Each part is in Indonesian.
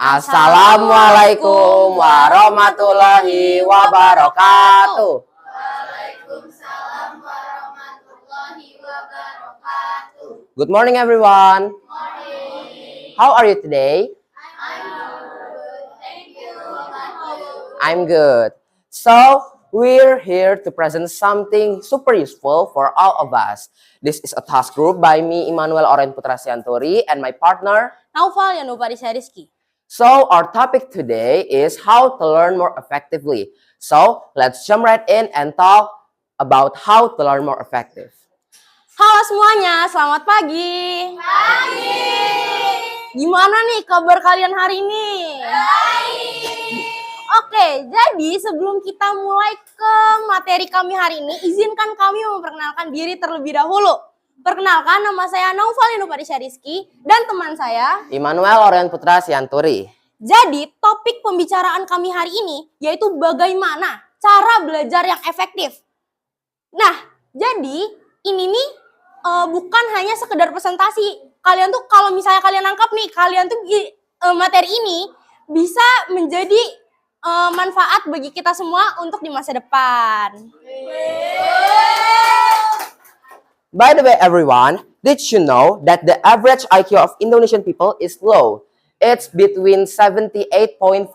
Assalamualaikum warahmatullahi wabarakatuh. Waalaikumsalam warahmatullahi wabarakatuh. Good morning, everyone. Morning. How are you today? I'm good. Thank you. How are you? I'm good. So, we're here to present something super useful for all of us. This is a task group by me, Immanuel Oren Putra Sianturi, and my partner, Naufal Yanupari Rizky. So, our topic today is how to learn more effectively. So, let's jump right in and talk about how to learn more effective. Halo semuanya, selamat pagi. Pagi. Gimana nih kabar kalian hari ini? Baik. Oke, jadi sebelum kita mulai ke materi kami hari ini, izinkan kami memperkenalkan diri terlebih dahulu. Perkenalkan, nama saya Naufal Yanupari Rizky dan teman saya Immanuel Oren Putra Sianturi. Jadi, topik pembicaraan kami hari ini yaitu bagaimana cara belajar yang efektif. Nah, jadi ini nih bukan hanya sekedar presentasi. Kalian tuh kalau misalnya kalian nangkap nih, kalian tuh materi ini bisa menjadi manfaat bagi kita semua untuk di masa depan. By the way, everyone, did you know that the average IQ of Indonesian people is low? It's between 78.49.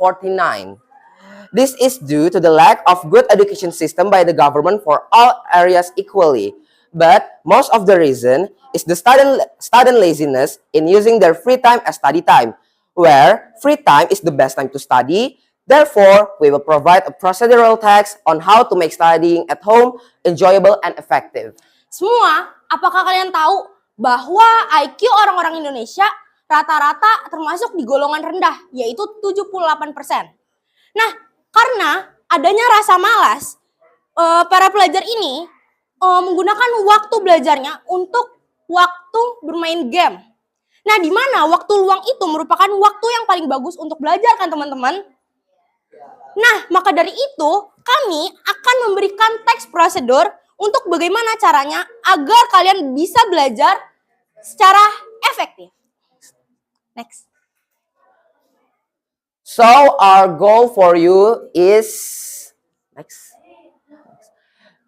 This is due to the lack of good education system by the government for all areas equally. But most of the reason is the student laziness in using their free time as study time, where free time is the best time to study. Therefore, we will provide a procedural text on how to make studying at home enjoyable and effective. Semua, apakah kalian tahu bahwa IQ orang-orang Indonesia rata-rata termasuk di golongan rendah, yaitu 78%. Nah, karena adanya rasa malas, para pelajar ini menggunakan waktu belajarnya untuk waktu bermain game. Nah, di mana waktu luang itu merupakan waktu yang paling bagus untuk belajar kan teman-teman? Nah, maka dari itu kami akan memberikan teks prosedur untuk bagaimana caranya agar kalian bisa belajar secara efektif. Next. So, our goal for you is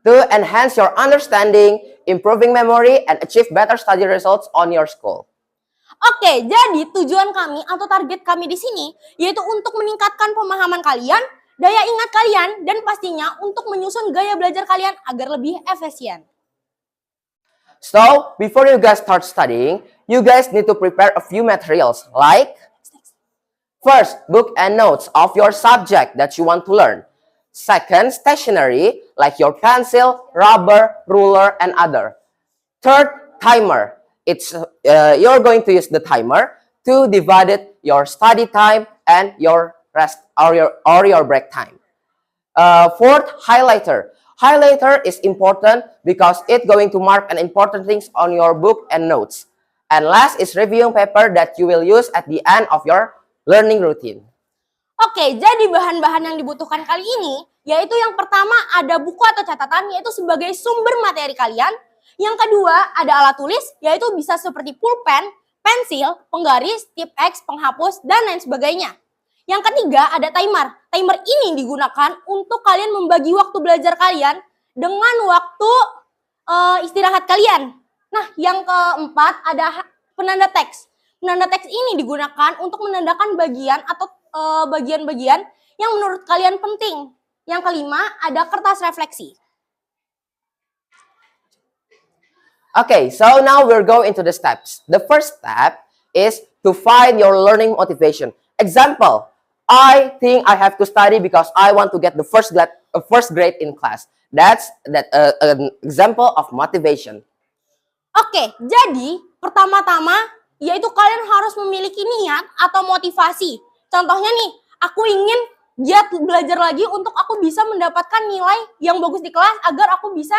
to enhance your understanding, improving memory, and achieve better study results on your school. Oke, jadi tujuan kami atau target kami di sini yaitu untuk meningkatkan pemahaman kalian, daya ingat kalian, dan pastinya untuk menyusun gaya belajar kalian agar lebih efisien. So, before you guys start studying, you guys need to prepare a few materials like first, book and notes of your subject that you want to learn. Second, stationery like your pencil, rubber, ruler, and other. Third, timer. You're going to use the timer to divide your study time and your rest or your break time. Fourth, highlighter. Highlighter is important because it's going to mark an important things on your book and notes. And last is reviewing paper that you will use at the end of your learning routine. Oke, jadi bahan-bahan yang dibutuhkan kali ini yaitu yang pertama ada buku atau catatan yaitu sebagai sumber materi kalian. Yang kedua ada alat tulis yaitu bisa seperti pulpen, pensil, penggaris, tip X, penghapus, dan lain sebagainya. Yang ketiga ada timer. Timer ini digunakan untuk kalian membagi waktu belajar kalian dengan waktu istirahat kalian. Nah, yang keempat ada penanda teks. Penanda teks ini digunakan untuk menandakan bagian atau bagian-bagian yang menurut kalian penting. Yang kelima ada kertas refleksi. Okay, so now we're going into the steps. The first step is to find your learning motivation. Example, I think I have to study because I want to get the first grade in class. That's an example of motivation. Oke, jadi pertama-tama yaitu kalian harus memiliki niat atau motivasi. Contohnya nih, aku ingin giat belajar lagi untuk aku bisa mendapatkan nilai yang bagus di kelas agar aku bisa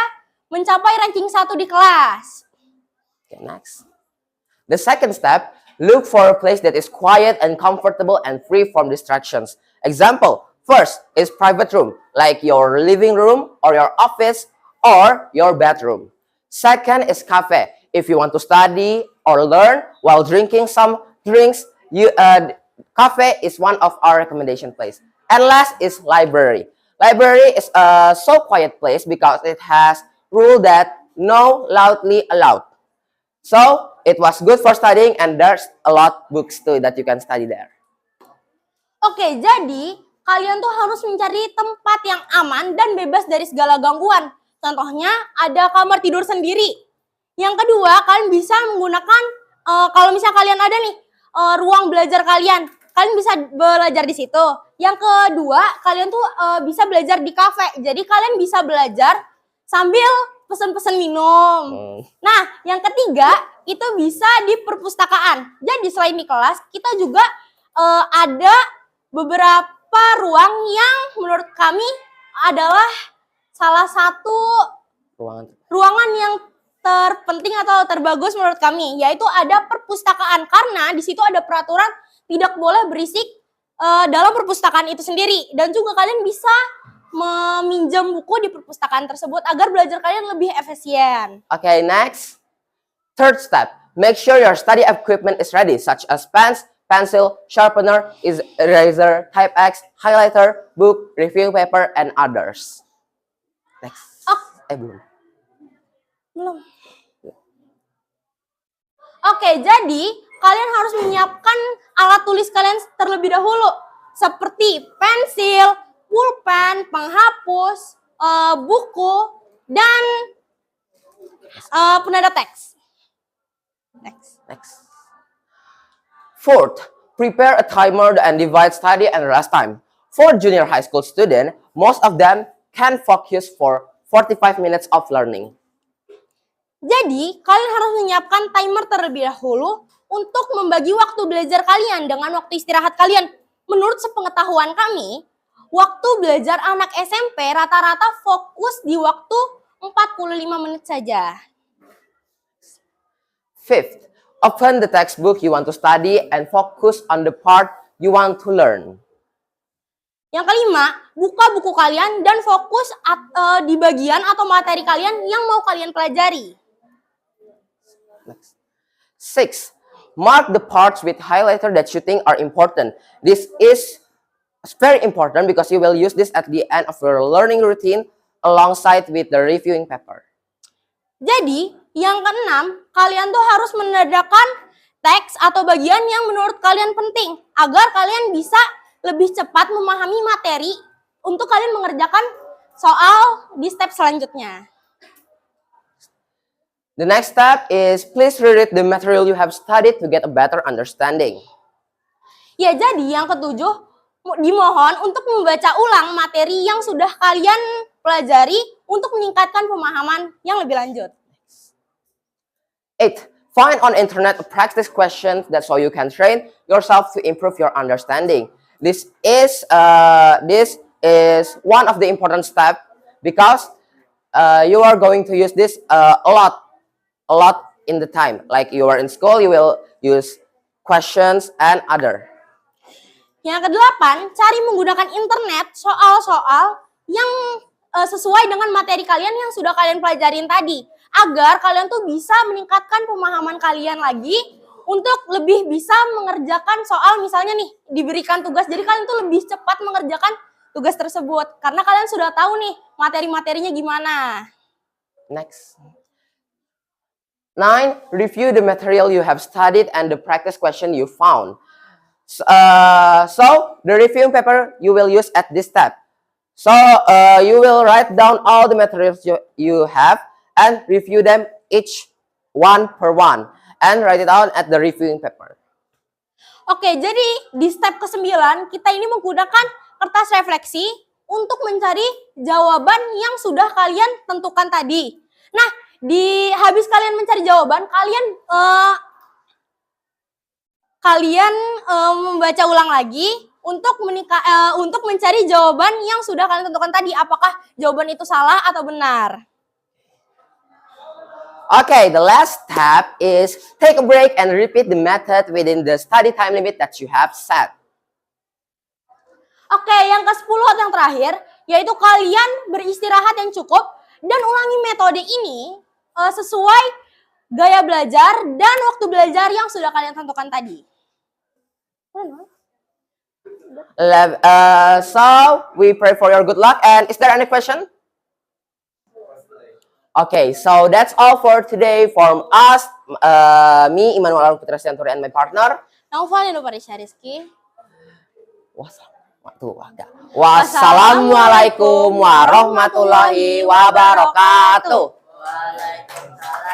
mencapai ranking 1 di kelas. Okay, next. The second step, look for a place that is quiet and comfortable and free from distractions. Example, first is private room, like your living room or your office or your bedroom. Second is cafe. If you want to study or learn while drinking some drinks, Cafe is one of our recommendation place. And last is library. Library is a so quiet place because it has rule that no loudly allowed. So it was good for studying and there's a lot books too that you can study there. Oke, jadi kalian tuh harus mencari tempat yang aman dan bebas dari segala gangguan. Contohnya ada kamar tidur sendiri. Yang kedua, kalian bisa menggunakan, kalau misalnya kalian ada nih, ruang belajar kalian bisa belajar di situ. Yang kedua, kalian tuh bisa belajar di kafe. Jadi kalian bisa belajar sambil pesen-pesen minum. Nah, yang ketiga, itu bisa di perpustakaan. Jadi selain di kelas, kita juga ada beberapa ruang yang menurut kami adalah salah satu ruangan yang terpenting atau terbagus menurut kami, yaitu ada perpustakaan, karena di situ ada peraturan tidak boleh berisik dalam perpustakaan itu sendiri, dan juga kalian bisa meminjam buku di perpustakaan tersebut agar belajar kalian lebih efisien. Okay, next. Third step, make sure your study equipment is ready, such as pens, pencil, sharpener, eraser, type X, highlighter, book, review paper, and others. Next. Belum. Oke, jadi kalian harus menyiapkan alat tulis kalian terlebih dahulu, seperti pensil, pulpen, penghapus, buku, dan penanda teks. Next. Fourth, prepare a timer and divide study and rest time. For junior high school students, most of them can focus for 45 minutes of learning. Jadi, kalian harus menyiapkan timer terlebih dahulu untuk membagi waktu belajar kalian dengan waktu istirahat kalian. Menurut sepengetahuan kami, waktu belajar anak SMP rata-rata fokus di waktu 45 menit saja. Fifth, open the textbook you want to study and focus on the part you want to learn. Yang kelima, buka buku kalian dan fokus di bagian atau materi kalian yang mau kalian pelajari. Next. Six, mark the parts with highlighter that you think are important. This is very important because you will use this at the end of your learning routine alongside with the reviewing paper. Jadi, yang keenam, kalian tuh harus menandakan teks atau bagian yang menurut kalian penting agar kalian bisa lebih cepat memahami materi untuk kalian mengerjakan soal di step selanjutnya. The next step is please reread the material you have studied to get a better understanding. Ya, jadi yang ketujuh, dimohon untuk membaca ulang materi yang sudah kalian pelajari untuk meningkatkan pemahaman yang lebih lanjut. 8. Find on internet a practice questions that so you can train yourself to improve your understanding. This is one of the important steps because you are going to use this a lot in the time. Like you are in school, you will use questions and other. Yang kedelapan, cari menggunakan internet soal-soal yang sesuai dengan materi kalian yang sudah kalian pelajarin tadi, agar kalian tuh bisa meningkatkan pemahaman kalian lagi untuk lebih bisa mengerjakan soal. Misalnya nih, diberikan tugas, jadi kalian tuh lebih cepat mengerjakan tugas tersebut karena kalian sudah tahu nih materi-materinya gimana. Next. 9. Review the material you have studied and the practice question you found. So the reviewing paper you will use at this step. So you will write down all the materials you have and review them each one per one and write it down at the reviewing paper. Oke, jadi di step ke-9 kita ini menggunakan kertas refleksi untuk mencari jawaban yang sudah kalian tentukan tadi. Nah, habis kalian mencari jawaban, kalian membaca ulang lagi untuk mencari jawaban yang sudah kalian tentukan tadi. Apakah jawaban itu salah atau benar? Okay, the last step is take a break and repeat the method within the study time limit that you have set. Oke, yang ke-10 atau yang terakhir, yaitu kalian beristirahat yang cukup dan ulangi metode ini sesuai gaya belajar dan waktu belajar yang sudah kalian tentukan tadi. So we pray for your good luck. And is there any question? Okay, so that's all for today from us. Me, Immanuel Arul Putra Sianturi, and my partner. Naufal Indoparisha Rizky. Wassalamualaikum warahmatullahi wabarakatuh. Waalaikumsalam.